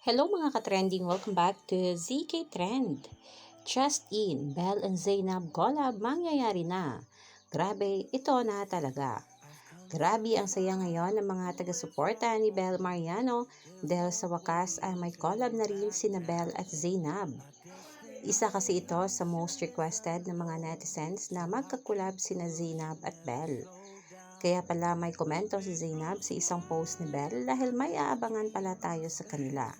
Hello mga ka-trending, welcome back to ZK Trend. Just in, Belle and Zainab collab mangyayari na. Grabe, ito na talaga. Grabe ang saya ngayon ng mga taga-suporta ni Belle Mariano dahil sa wakas ay may collab na rin sina Belle at Zainab. Isa kasi ito sa most requested ng mga netizens na magkakulab sina Zainab at Belle. Kaya pala may komento si Zainab sa isang post ni Belle dahil may aabangan pala tayo sa kanila.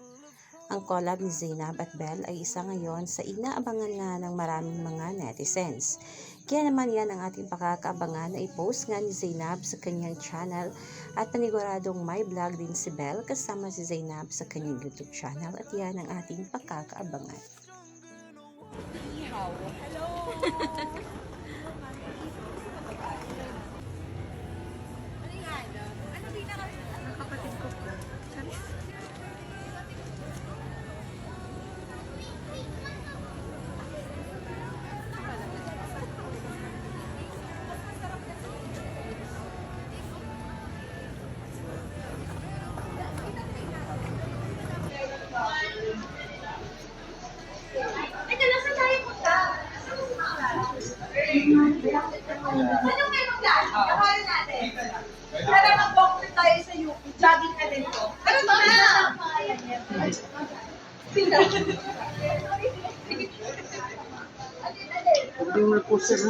Ang collab ni Zainab at Belle ay isa ngayon sa inaabangan nga ng maraming mga netizens. Kaya naman yan ang ating pakakaabangan na i-post nga ni Zainab sa kanyang channel at paniguradong may vlog din si Belle kasama si Zainab sa kanyang YouTube channel at yan ang ating pakakaabangan. Hello! Kapatid ko po. Anong may mag-plan? Kakaroon natin. Para mag-walk tayo sa UP. Jogging ka din po. Ano ba na? Sino? Hindi mo po siya.